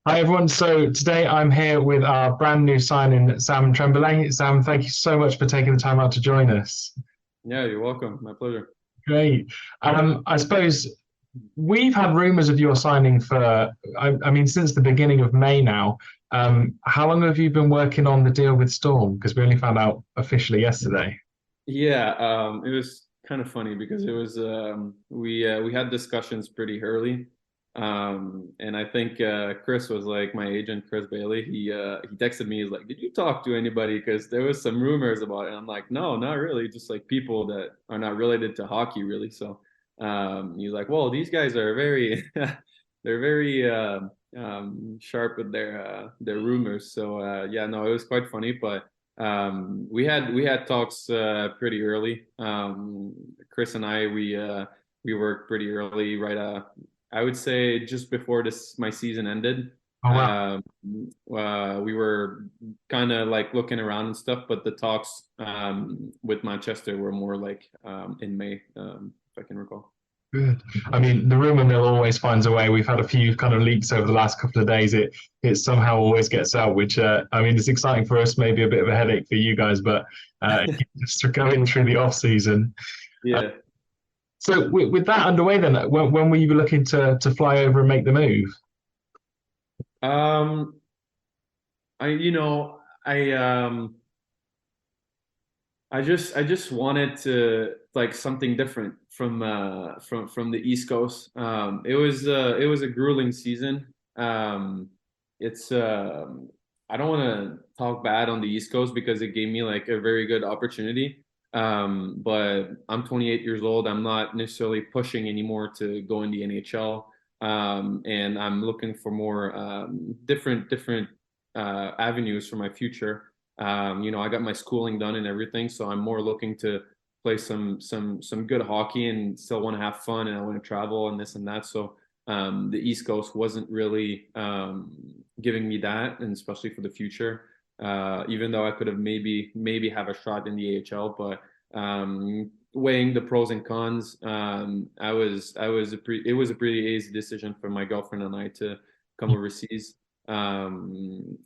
Hi everyone. So today I'm here with our brand new signing, Sam Tremblay. Sam, thank you so much for taking the time out to join us. Yeah, you're welcome. My pleasure. Great. I suppose we've had rumours of your signing for, I mean, since the beginning of May now. How long have you been working on the deal with Storm? Because we only found out officially yesterday. Yeah, it was kind of funny because it was we had discussions pretty early, and I think Chris was like my agent, Chris Bailey. He texted me. He's like, "Did you talk to anybody?" Because there was some rumors about it. And I'm like, "No, not really. Just like people that are not related to hockey, really." So he's like, "Well, these guys are very they're very sharp with their rumors." So yeah, no, it was quite funny, but. We had talks pretty early. Chris and I we worked pretty early, right? I would say just before this my season ended. Oh wow. Um, we were kind of like looking around and stuff, but the talks with Manchester were more like in May, if I can recall. Good. I mean, the rumor mill always finds a way. We've had a few kind of leaks over the last couple of days. It somehow always gets out, which I mean, it's exciting for us, maybe a bit of a headache for you guys, but just going through the off season. Uh, Yeah. so with that underway, then when were you looking to fly over and make the move? Um, I just wanted to like something different from the East Coast. It was a grueling season. It's I don't want to talk bad on the East Coast because it gave me like a very good opportunity. But I'm 28 years old. I'm not necessarily pushing anymore to go in the NHL. And I'm looking for more different avenues for my future. I got my schooling done and everything, so I'm more looking to play some good hockey and still want to have fun and I want to travel and this and that. So the East Coast wasn't really giving me that, and especially for the future. Even though I could have maybe have a shot in the AHL, but weighing the pros and cons, it was a pretty easy decision for my girlfriend and I to come overseas. And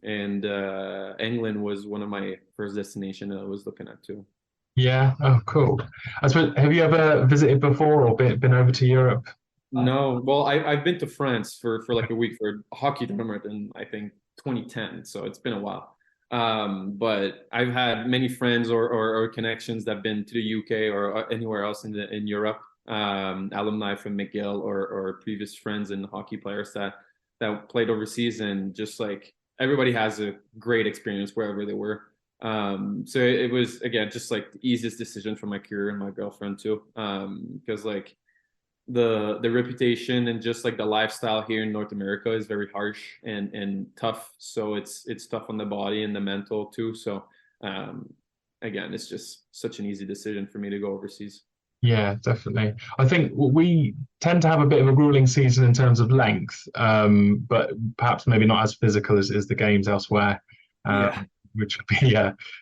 England was one of my first destination I was looking at too. Yeah. Oh, cool. I suppose, have you ever visited before or been over to Europe? No, well, I've been to France for like a week for a hockey tournament in I think 2010, so it's been a while. But I've had many friends or connections that have been to the UK or anywhere else in Europe. Alumni from McGill or previous friends and hockey players that played overseas, and just like everybody has a great experience wherever they were. So it was again just like the easiest decision for my career and my girlfriend too. Because like the reputation and just like the lifestyle here in North America is very harsh and tough. So it's tough on the body and the mental too. So um, again, it's just such an easy decision for me to go overseas. Yeah, definitely. I think we tend to have a bit of a grueling season in terms of length, but perhaps maybe not as physical as the games elsewhere, Yeah, which would be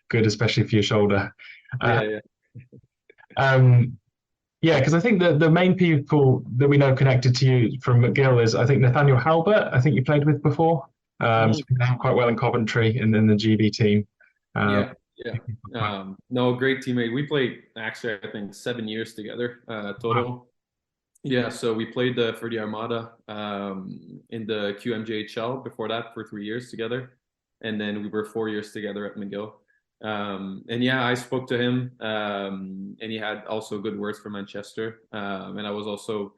good, especially for your shoulder. Uh, yeah, yeah, um, yeah, because I think the main people that we know connected to you from McGill is I think Nathaniel Halbert. I think you played with before. So Mhm. we know him quite well in Coventry and in the GB team. Um, Yeah, yeah. No, great teammate. We played actually I think 7 years together total. Yeah, so we played for the Armada in the QMJHL before that for 3 years together, and then we were 4 years together at McGill. And yeah, I spoke to him, and he had also good words for Manchester. And I was also,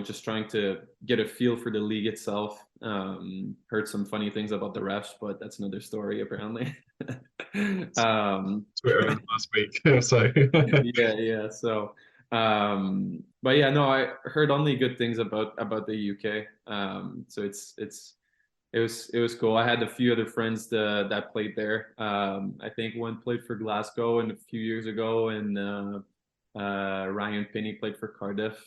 just trying to get a feel for the league itself. Heard some funny things about the refs, but that's another story apparently. um, Twitter last week, so yeah, yeah. So, but yeah, no, I heard only good things about the UK. So it was cool. I had a few other friends that played there. I think one played for Glasgow and a few years ago, and Ryan Pinney played for Cardiff,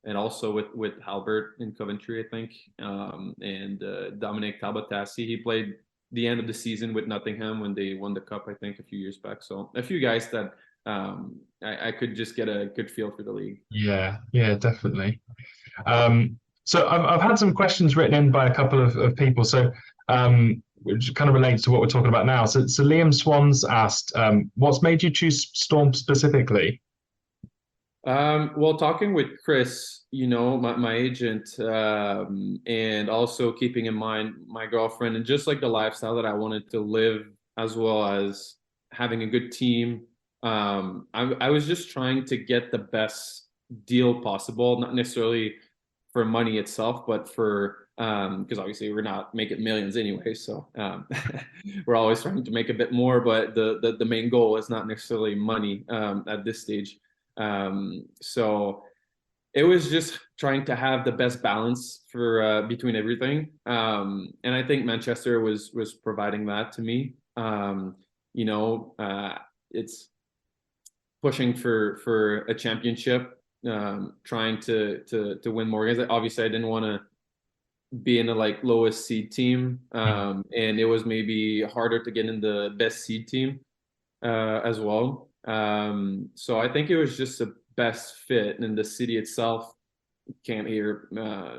and also with Halbert in Coventry, I think. And Dominic Tabatasi, he played the end of the season with Nottingham when they won the cup, I think, a few years back. So a few guys that I could just get a good feel for the league. yeah, yeah, definitely. Um, So I've had some questions written in by a couple of people. So which kind of relates to what we're talking about now. So Liam Swans asked, what's made you choose Storm specifically? Well, talking with Chris, my agent, and also keeping in mind my girlfriend and just like the lifestyle that I wanted to live, as well as having a good team. I was just trying to get the best deal possible, not necessarily for money itself, but for because obviously we're not making millions anyway, so we're always trying to make a bit more. But the main goal is not necessarily money at this stage. So it was just trying to have the best balance for between everything. And I think Manchester was providing that to me. You know, it's pushing for a championship, trying to win more games. Obviously, I didn't want to be in the like lowest seed team, and it was maybe harder to get in the best seed team as well. So I think it was just a best fit, and the city itself can't hear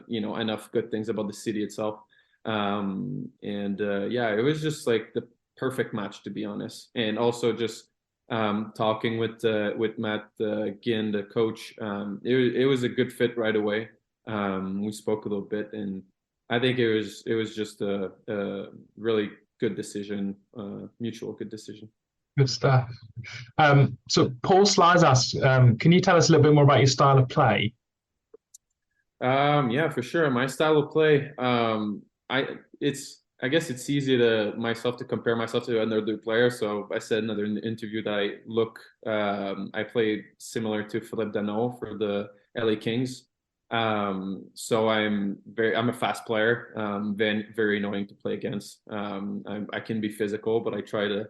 enough good things about the city itself. And yeah, it was just like the perfect match, to be honest. And also just talking with Matt Ginn, the coach, it was a good fit right away. We spoke a little bit, and I think it was just a really good decision, mutual good decision. Good stuff. So Paul Slides asked, can you tell us a little bit more about your style of play? Yeah, for sure. My style of play, I guess it's easy to compare myself to another player. So I said in another interview that I play similar to Philippe Danault for the LA Kings. So I'm a fast player, very, very annoying to play against. I can be physical, but I try to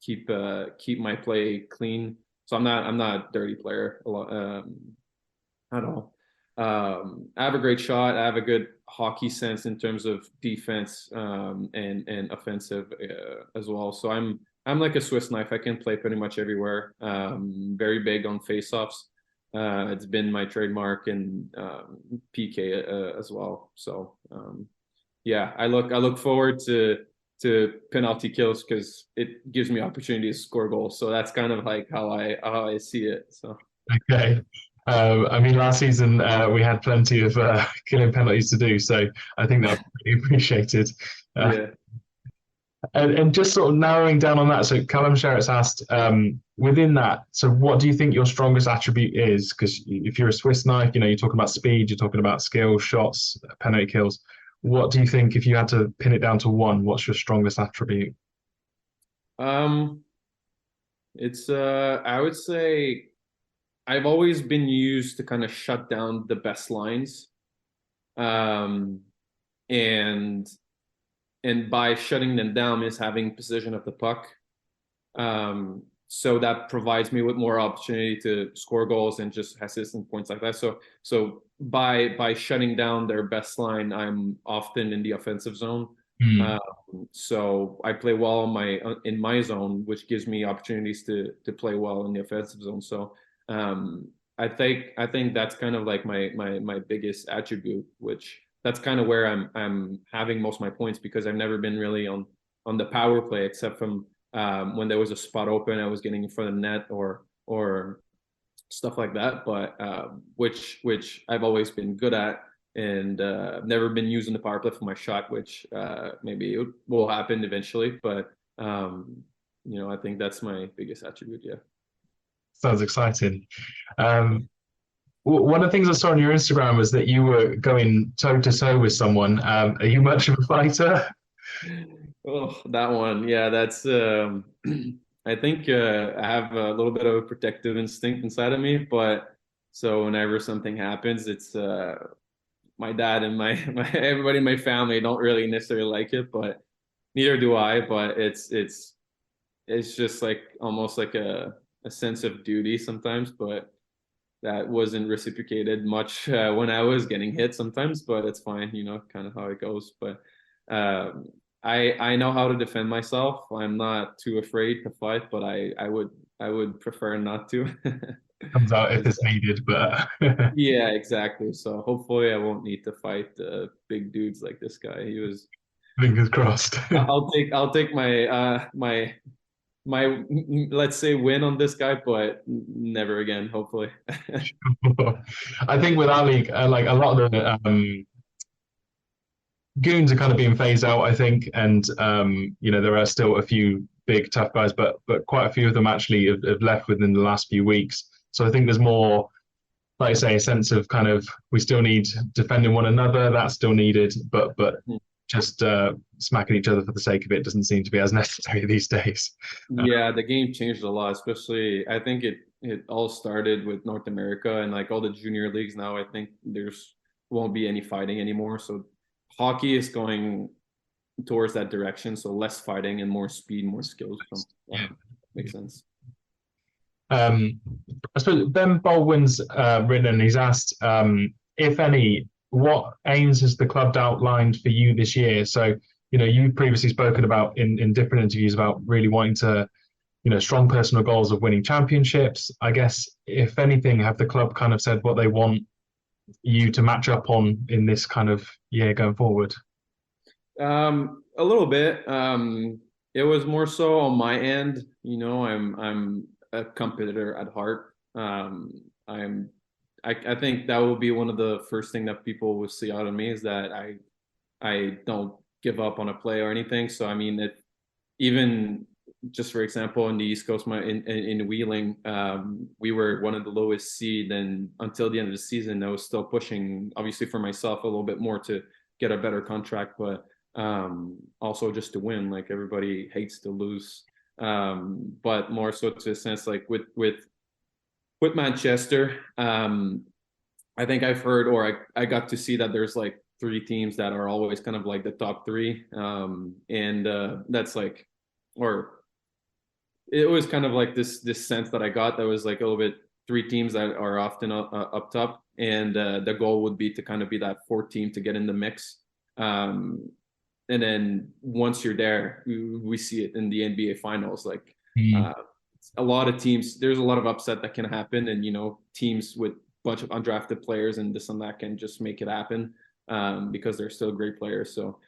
keep my play clean. So I'm not a dirty player a lot, at all. I have a great shot. I have a good hockey sense in terms of defense, and offensive as well. So I'm like a Swiss knife. I can play pretty much everywhere. Very big on faceoffs. It's been my trademark and PK as well. So yeah, I look forward to penalty kills because it gives me opportunity to score goals. So that's kind of like how I see it. So. Okay. I mean, last season we had plenty of killing penalties to do, so I think that was really appreciated. Uh, Yeah. and just sort of narrowing down on that, so Callum Sherritt's asked, within that, so what do you think your strongest attribute is? Because if you're a Swiss knife, you're talking about speed, you're talking about skill, shots, penalty kills. What do you think, if you had to pin it down to one, what's your strongest attribute? Um, it's I would say I've always been used to kind of shut down the best lines. Um, and and by shutting them down is having possession of the puck. So that provides me with more opportunity to score goals and just assists and points like that. So by shutting down their best line, I'm often in the offensive zone. Hmm. Um, so I play well in my zone, which gives me opportunities to play well in the offensive zone. So I think that's kind of like my biggest attribute, which that's kind of where I'm having most of my points because I've never been really on the power play except from when there was a spot open, I was getting in front of the net or stuff like that. But which I've always been good at, and I've never been using the power play for my shot, which maybe it will happen eventually. But I think that's my biggest attribute. Yeah. Sounds exciting. Um, One of the things I saw on your Instagram was that you were going toe to toe with someone. Are you much of a fighter? Oh, that one. Yeah, that's I think I have a little bit of a protective instinct inside of me, but so whenever something happens, it's my dad and my everybody in my family don't really necessarily like it, but neither do I, but it's just like almost like a sense of duty sometimes, but that wasn't reciprocated much when I was getting hit sometimes, but it's fine, kind of how it goes. But um, I know how to defend myself. I'm not too afraid to fight, but I would prefer not to. Comes out if 'Cause, it's needed, but yeah, exactly. So hopefully I won't need to fight big dudes like this guy. He was. fingers crossed. I'll take my let's say win on this guy, but never again. Hopefully. I think with our league, like a lot of the goons are kind of being phased out, I think, and there are still a few big tough guys, but quite a few of them actually have left within the last few weeks. So I think there's more, like I say, a sense of kind of we still need defending one another. That's still needed, but just smacking each other for the sake of it doesn't seem to be as necessary these days. Yeah, the game changed a lot, especially I think it all started with North America and like all the junior leagues now. I think there's won't be any fighting anymore. So hockey is going towards that direction. So less fighting and more speed, more skills. So Yeah. makes sense. Um, I suppose Ben Baldwin's written. He's asked, if any, what aims has the club outlined for you this year? So, you've previously spoken about in different interviews about really wanting to, strong personal goals of winning championships. I guess, if anything, have the club kind of said what they want you to match up on in this kind of year going forward? A little bit. It was more so on my end. I'm a competitor at heart. I think that will be one of the first thing that people will see out of me is that I don't give up on a play or anything. So I mean, even just for example, in the East Coast, in Wheeling, we were one of the lowest seed, and until the end of the season, I was still pushing, obviously for myself, a little bit more to get a better contract, but also just to win. Like everybody hates to lose, but more so to a sense like with Manchester. I think I've heard or I got to see that there's like three teams that are always kind of like the top three, and that's like or it was kind of like this sense that I got that was like a little bit three teams that are often up top, and the goal would be to kind of be that fourth team to get in the mix. Um, and then once you're there, we see it in the NBA finals. Like Mm, uh, a lot of teams, there's a lot of upset that can happen, and teams with a bunch of undrafted players and this and that can just make it happen because they're still great players. So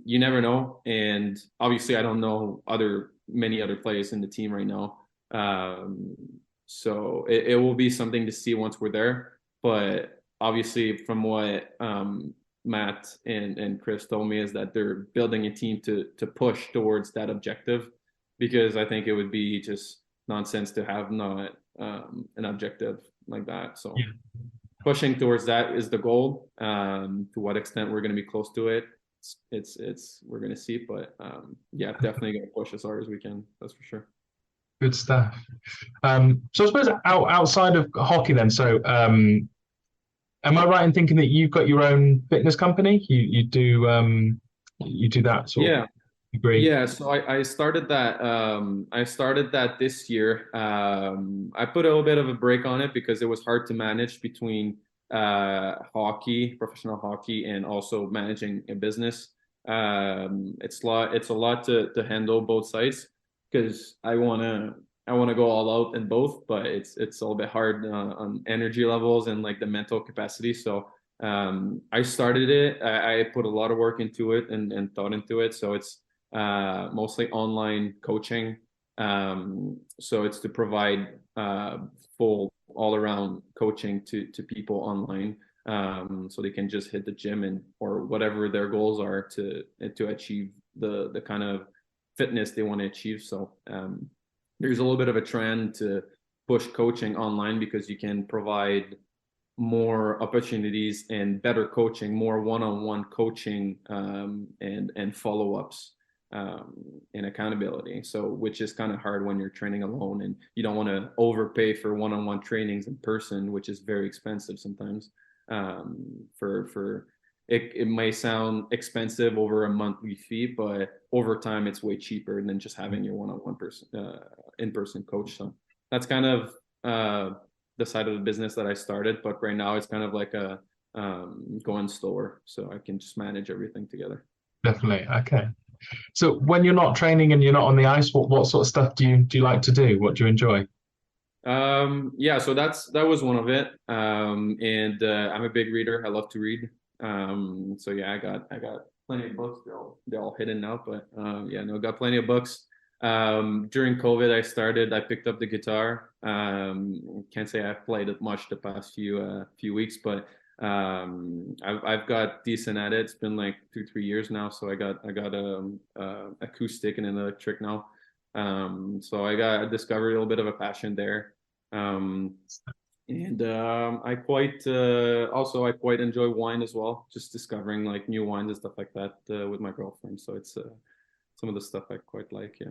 you never know, and obviously I don't know many other players in the team right now. So it will be something to see once we're there. But obviously, from what Matt and Chris told me is that they're building a team to push towards that objective because I think it would be just nonsense to have not an objective like that. So yeah, pushing towards that is the goal. To what extent we're going to be close to it, it's we're going to see. But yeah, definitely going to push as hard as we can. That's for sure. good stuff. So I suppose outside of hockey, then. So am I right in thinking that you've got your own fitness company? You do that sort of Yeah, degree? yeah. So I started that. I started that this year. I put a little bit of a break on it because it was hard to manage between hockey, professional hockey, and also managing a business. It's a lot to handle both sides because I wanna go all out in both, but it's a little bit hard on energy levels and like the mental capacity. So I started it. I put a lot of work into it and thought into it. So it's mostly online coaching. So it's to provide full all around coaching to people online, so they can just hit the gym and or whatever their goals are to achieve the kind of fitness they want to achieve. So there's a little bit of a trend to push coaching online because you can provide more opportunities and better coaching, more one-on-one coaching, and follow-ups, um, and accountability. So, which is kind of hard when you're training alone, and you don't want to overpay for one-on-one trainings in person, which is very expensive sometimes. For it may sound expensive over a monthly fee, but over time, it's way cheaper than just having your one-on-one person in-person coach. So that's kind of the side of the business that I started, but right now it's kind of like a going slower, so I can just manage everything together. Definitely. Okay. So when you're not training and you're not on the ice, what sort of stuff do you like to do? What do you enjoy? Yeah, so that was one of it. And I'm a big reader. I love to read. So yeah, I got plenty of books. They're all hidden now, but yeah, no, got plenty of books. During COVID, I picked up the guitar. Can't say I've played it much the past few weeks, but I've got decent at it. It's been like 2 3 years now, so I got acoustic and an electric now. So I discovered a little bit of a passion there. Um, and I quite enjoy wine as well, just discovering like new wines and stuff like that with my girlfriend. So it's some of the stuff I quite like. Yeah.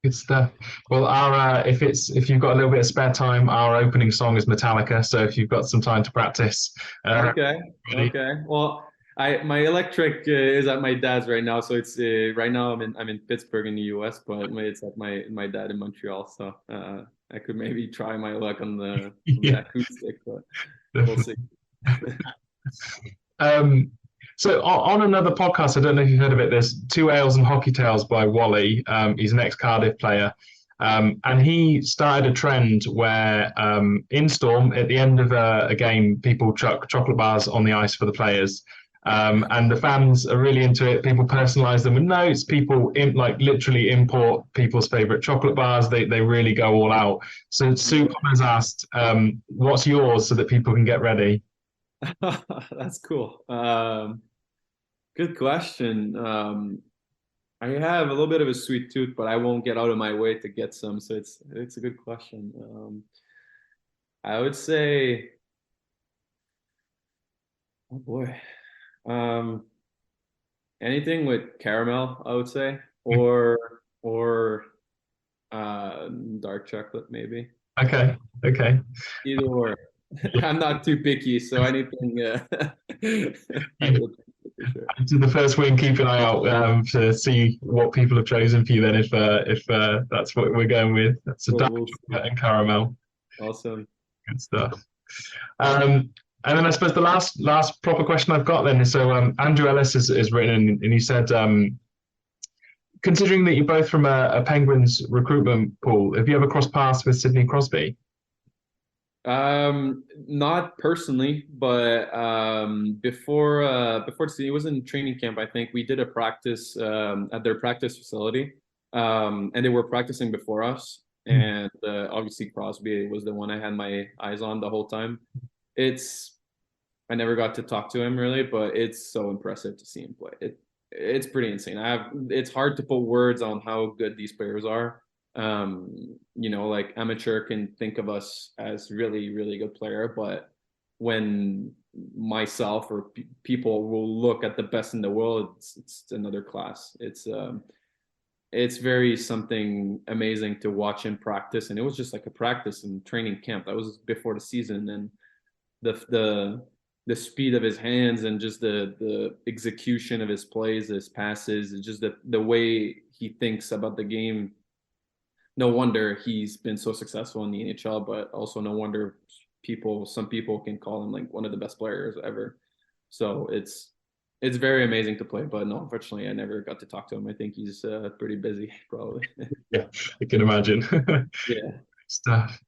Good stuff. Well, our if you've got a little bit of spare time, our opening song is Metallica. So if you've got some time to practice, Okay. ready? Okay. Well, I my electric is at my dad's right now, so it's right now I'm in Pittsburgh in the U.S., but it's at my dad in Montreal. So I could maybe try my luck on the Yeah, acoustic, but we'll definitely. see. Um, so on another podcast, I don't know if you've heard of it. There's Two Ales and Hockey Tales by Wally. He's an ex-Cardiff player, and he started a trend where in Storm at the end of a game, people chuck chocolate bars on the ice for the players. And the fans are really into it. People personalize them with notes. People like literally import people's favorite chocolate bars. They really go all out. So Sue has asked, "What's yours?" so that people can get ready. That's cool. Good question. I have a little bit of a sweet tooth, but I won't get out of my way to get some. So it's a good question. I would say, oh boy, um, anything with caramel, I would say, or dark chocolate, maybe. Okay, okay. Either or. I'm not too picky, so anything I Yeah. will take for sure. So the first win, keep an eye out to see what people have chosen for you. Then, if that's what we're going with, that's a dark We'll see. chocolate and caramel. Awesome. Good stuff. And then I suppose the last proper question I've got then is so Andrew Ellis is written and he said considering that you're both from a Penguins recruitment pool, have you ever crossed paths with Sidney Crosby? Not personally, but before it was in training camp, I think we did a practice at their practice facility. And they were practicing before us. And obviously Crosby was the one I had my eyes on the whole time. It's I never got to talk to him really, but it's so impressive to see him play. It's pretty insane. It's hard to put words on how good these players are. Like amateur can think of us as really, really good player, but when myself or people will look at the best in the world, it's another class. It's very something amazing to watch him practice, and it was just like a practice and training camp. That was before the season, and the speed of his hands and just the execution of his plays, his passes, and just the way he thinks about the game. No wonder he's been so successful in the NHL, but also no wonder some people can call him like one of the best players ever. So it's very amazing to play, but no, unfortunately, I never got to talk to him. I think he's pretty busy, probably. Yeah, I can imagine. Yeah. Stuff.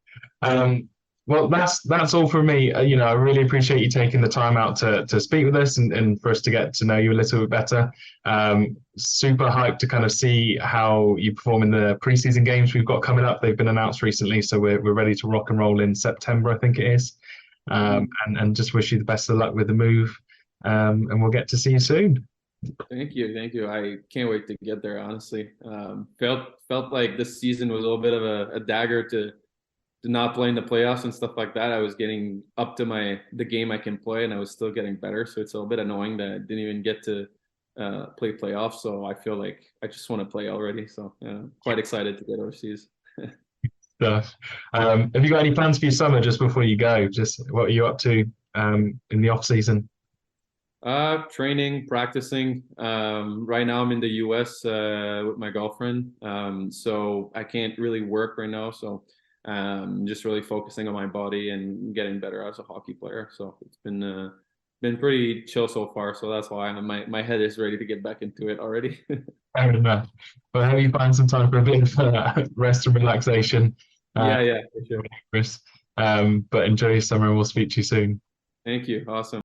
Um, well, that's all from me. I really appreciate you taking the time out to speak with us and for us to get to know you a little bit better. Super hyped to kind of see how you perform in the preseason games we've got coming up. They've been announced recently, so we're ready to rock and roll in September, I think it is. And just wish you the best of luck with the move. And we'll get to see you soon. Thank you, thank you. I can't wait to get there. Honestly, felt like this season was a little bit of a dagger to not play in the playoffs and stuff like that. I was getting up to the game I can play, and I was still getting better. So it's a little bit annoying that I didn't even get to play playoffs. So I feel like I just want to play already. So quite excited to get overseas. Stuff. Have you got any plans for your summer just before you go? Just what are you up to in the off season? Training, practicing. Right now I'm in the US with my girlfriend. So I can't really work right now. So just really focusing on my body and getting better as a hockey player. So it's been pretty chill so far. So that's why my head is ready to get back into it already. Fair enough. But have you find some time for a bit of rest and relaxation? Yeah, yeah, for sure. Chris. But enjoy your summer and we'll speak to you soon. Thank you. Awesome.